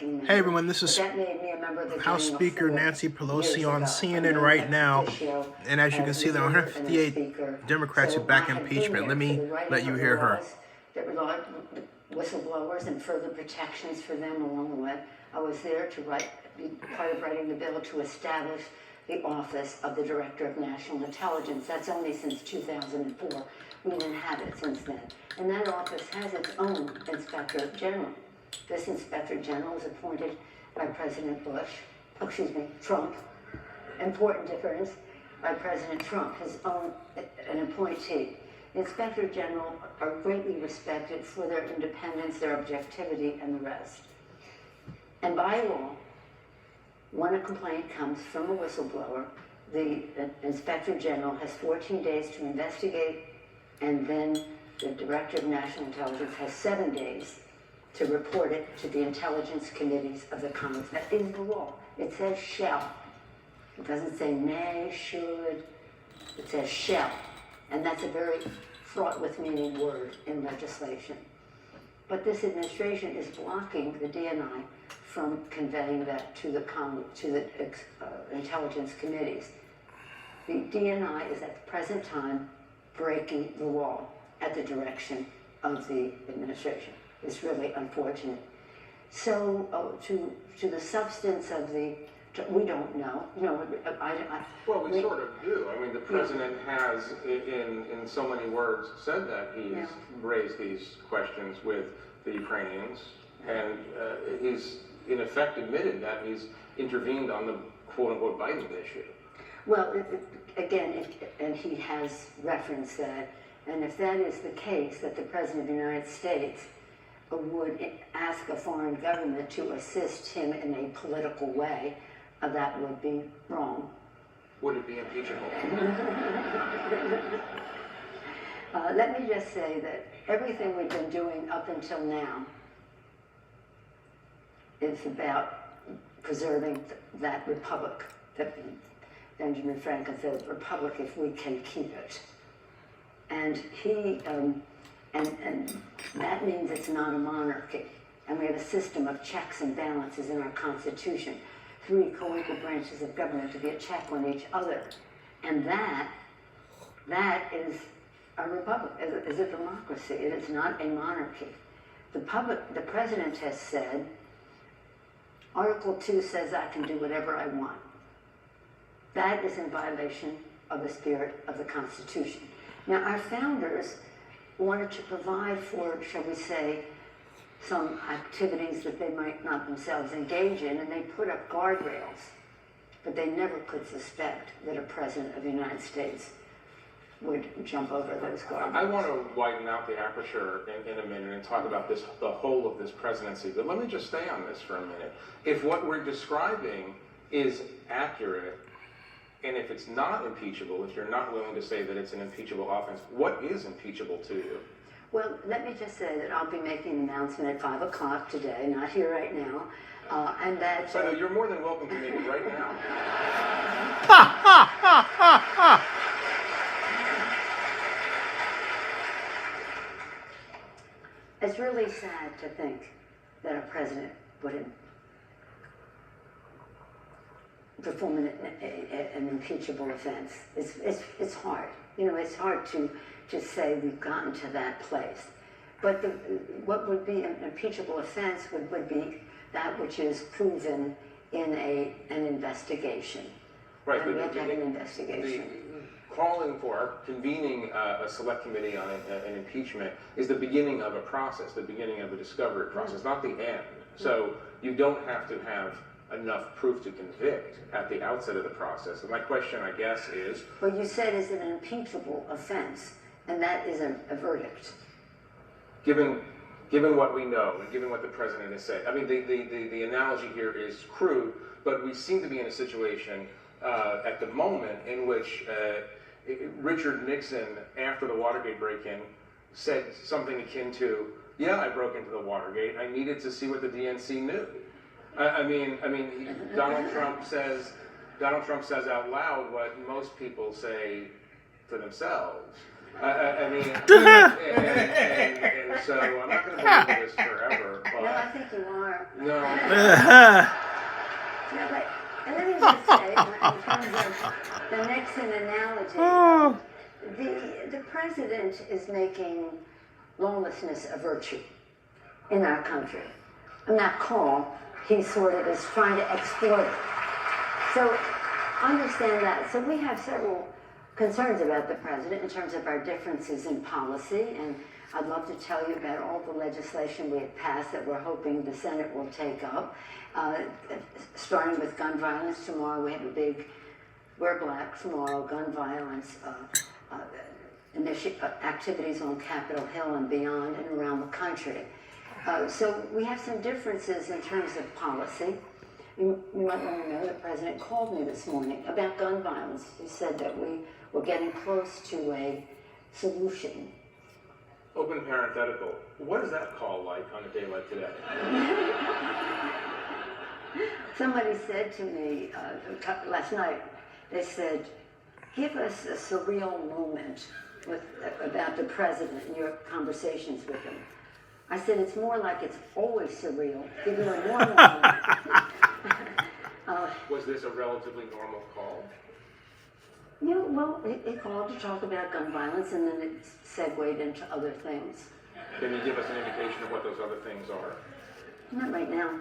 ranking member. Hey everyone, this is That made me a member of the House General Speaker Floor Nancy Pelosi years on ago. CNN right now, and as you can As see, there are leader and a 158 speaker. Democrats who So back I have been impeachment. there Let for me the writing let you of the hear her. laws that regard whistleblowers and further protections for them along the way. I was there to be part of writing the bill to establish the Office of the Director of National Intelligence. That's only since 2004. We didn't have it since then. And that office has its own Inspector General. This Inspector General is appointed by President Trump. Important difference, by President Trump, his own, an appointee. The Inspector General are greatly respected for their independence, their objectivity, and the rest. And by law, when a complaint comes from a whistleblower, the Inspector General has 14 days to investigate, and then the Director of National Intelligence has 7 days to report it to the intelligence committees of the Congress. That is the law. It says shall. It doesn't say may, should. It says shall. And that's a very fraught with meaning word in legislation. But this administration is blocking the DNI from conveying that to the intelligence committees. The DNI is at the present time breaking the law at the direction of the administration. It's really unfortunate. So to the substance of we don't know. Well, we sort of do. I mean, the president has, in so many words, said that he's raised these questions with the Ukrainians, and he's in effect admitted that he's intervened on the quote-unquote Biden issue. Well, and he has referenced that, and if that is the case, that the President of the United States would ask a foreign government to assist him in a political way, that would be wrong. Would it be impeachable? Let me just say that everything we've been doing up until now is about preserving that republic that Benjamin Franklin said, republic if we can keep it. And he, and that means it's not a monarchy. And we have a system of checks and balances in our Constitution. 3 co-equal branches of government to be a check on each other. And that is a republic, is a democracy. It is not a monarchy. The president has said, Article 2 says I can do whatever I want. That is in violation of the spirit of the Constitution. Now, our founders wanted to provide for, shall we say, some activities that they might not themselves engage in, and they put up guardrails. But they never could suspect that a president of the United States would jump over those guardrails. I want to widen out the aperture in a minute and talk about the whole of this presidency, but let me just stay on this for a minute. If what we're describing is accurate, and if it's not impeachable, if you're not willing to say that it's an impeachable offense, what is impeachable to you? Well, let me just say that I'll be making an announcement at 5 o'clock today, not here right now, and that... So you're more than welcome to make it right now. It's really sad to think that a president would perform an impeachable offense. It's hard. You know, it's hard to just say we've gotten to that place. But what would be an impeachable offense would be that which is proven in an investigation. Right. And we have to have an investigation. Calling for, convening a select committee on an impeachment is the beginning of a process, the beginning of a discovery process, not the end. So you don't have to have enough proof to convict at the outset of the process. And my question, I guess, is... Well, you said it's an impeachable offense, and that is a verdict. Given what we know, and given what the president has said, I mean, the analogy here is crude, but we seem to be in a situation at the moment in which Richard Nixon, after the Watergate break-in, said something akin to, yeah, I broke into the Watergate, I needed to see what the DNC knew. I mean, Donald Trump says out loud what most people say to themselves. I mean, and so I'm not going to believe this forever, No, I but think you are. no. No, but and let me just say, in terms of the Nixon analogy, the president is making lawlessness a virtue in our country. And that call, he sort of is trying to exploit it. So understand that. So we have several concerns about the president in terms of our differences in policy, and I'd love to tell you about all the legislation we have passed that we're hoping the Senate will take up. Starting with gun violence tomorrow, we have a big Wear Black tomorrow, gun violence activities on Capitol Hill and beyond and around the country. So we have some differences in terms of policy. You might want to know the president called me this morning about gun violence. He said that we were getting close to a solution. Open parenthetical. What is that call like on a day like today? Somebody said to me last night, they said, give us a surreal moment about the president and your conversations with him. I said, it's more like it's always surreal. Give you a normal moment. Was this a relatively normal call? Yeah, well, he called to talk about gun violence, and then it segued into other things. Can you give us an indication of what those other things are? Not right now.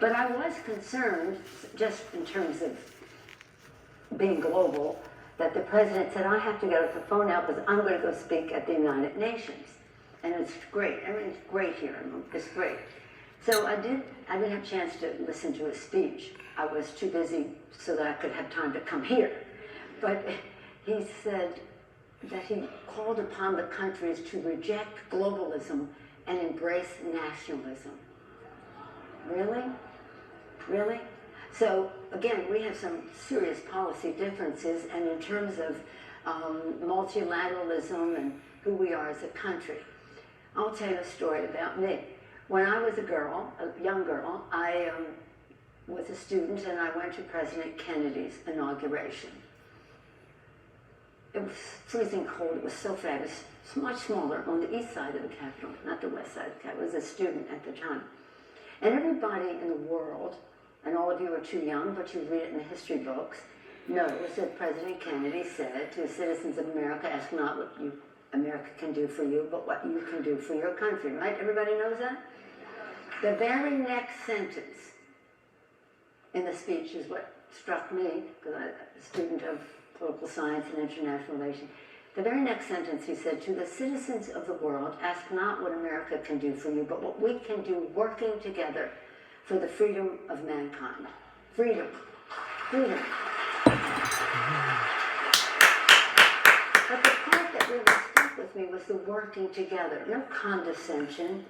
But I was concerned, just in terms of being global, that the president said, I have to get off the phone now because I'm going to go speak at the United Nations. And it's great. I mean, it's great here. It's great. So I didn't have a chance to listen to his speech. I was too busy so that I could have time to come here. But he said that he called upon the countries to reject globalism and embrace nationalism. Really? Really? So again, we have some serious policy differences, and in terms of multilateralism and who we are as a country. I'll tell you a story about me. When I was a young girl, I was a student, and I went to President Kennedy's inauguration. It was freezing cold. It was so fast. It was much smaller on the east side of the Capitol, not the west side of the Capitol. I was a student at the time. And everybody in the world, and all of you are too young, but you read it in the history books, knows that President Kennedy said to the citizens of America, ask not what America can do for you, but what you can do for your country, right? Everybody knows that? The very next sentence in the speech is what struck me, because I'm a student of political science and international relations. The very next sentence he said, to the citizens of the world, ask not what America can do for you, but what we can do working together for the freedom of mankind. Freedom. Freedom. But the part that really stuck with me was the working together. No condescension.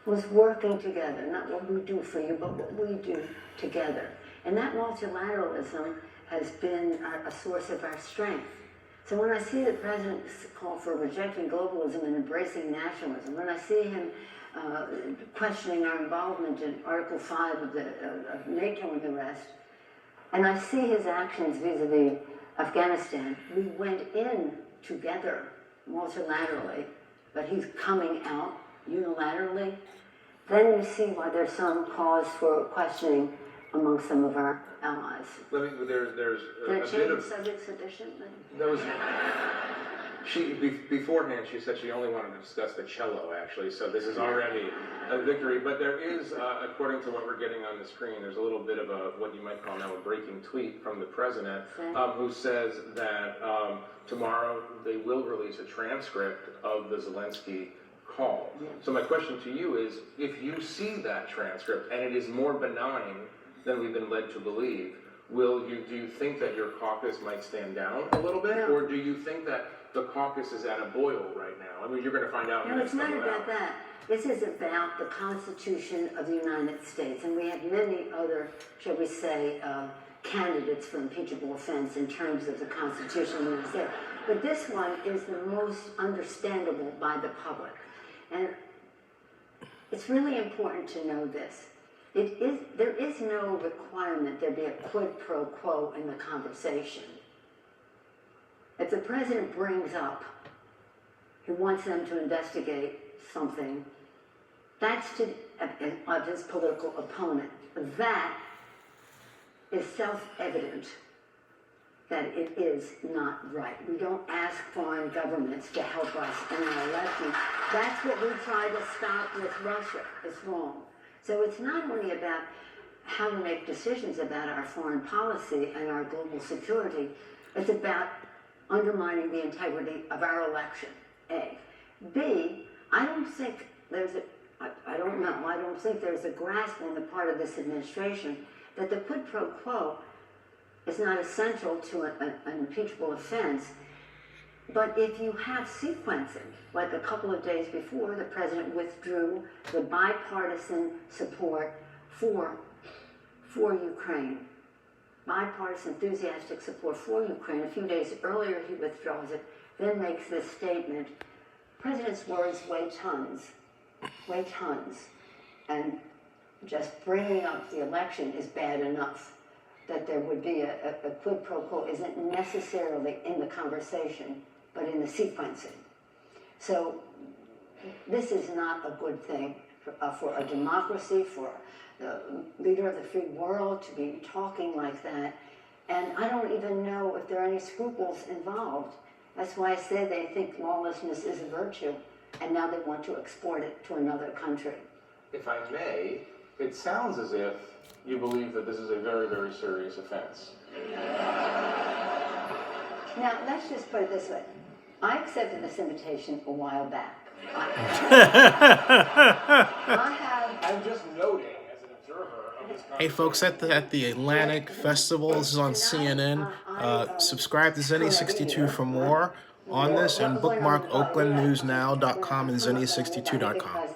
It was working together. Not what we do for you, but what we do together. And that multilateralism has been a source of our strength. So when I see the president's call for rejecting globalism and embracing nationalism, when I see him questioning our involvement in Article 5 of NATO and the rest, and I see his actions vis-a-vis Afghanistan, we went in together multilaterally, but he's coming out unilaterally, then you see why there's some cause for questioning among some of our allies. There's Did I a change bit the of subject sufficiently? Beforehand, she said she only wanted to discuss the cello, actually, so this is already a victory. But there is, according to what we're getting on the screen, there's a little bit of what you might call now a breaking tweet from the president, who says that tomorrow they will release a transcript of the Zelensky call. Yeah. So my question to you is, if you see that transcript and it is more benign than we've been led to believe, do you think that your caucus might stand down a little bit, or do you think that the caucus is at a boil right now? I mean, you're going to find out. No, it's not about that. This is about the Constitution of the United States, and we have many other, shall we say, candidates for impeachable offense in terms of the Constitution of the United States. But this one is the most understandable by the public. And it's really important to know this. There is no requirement there be a quid pro quo in the conversation. if the president brings up, he wants them to investigate something, that's of his political opponent. That is self-evident that it is not right. We don't ask foreign governments to help us in our elections. That's what we try to stop with Russia. It's wrong. So it's not only about how to make decisions about our foreign policy and our global security, it's about undermining the integrity of our election, A. B, I don't think there's I don't know, I don't think there's a grasp on the part of this administration that the quid pro quo is not essential to an impeachable offense. But if you have sequencing, like a couple of days before, the president withdrew the bipartisan support for Ukraine, bipartisan enthusiastic support for Ukraine. A few days earlier, he withdraws it, then makes this statement. President's words weigh tons, and just bringing up the election is bad enough. That there would be a quid pro quo isn't necessarily in the conversation, but in the sequencing. So this is not a good thing for a democracy, for the leader of the free world to be talking like that. And I don't even know if there are any scruples involved. That's why I say they think lawlessness is a virtue, and now they want to export it to another country. If I may, it sounds as if you believe that this is a very, very serious offense. Now, let's just put it this way. I accepted this invitation a while back. I'm just noting as an observer of this Hey folks, at the Atlantic Festival, this is on CNN. Subscribe to Zenny62 for more on this, and bookmark oaklandnewsnow.com and Zenny62.com.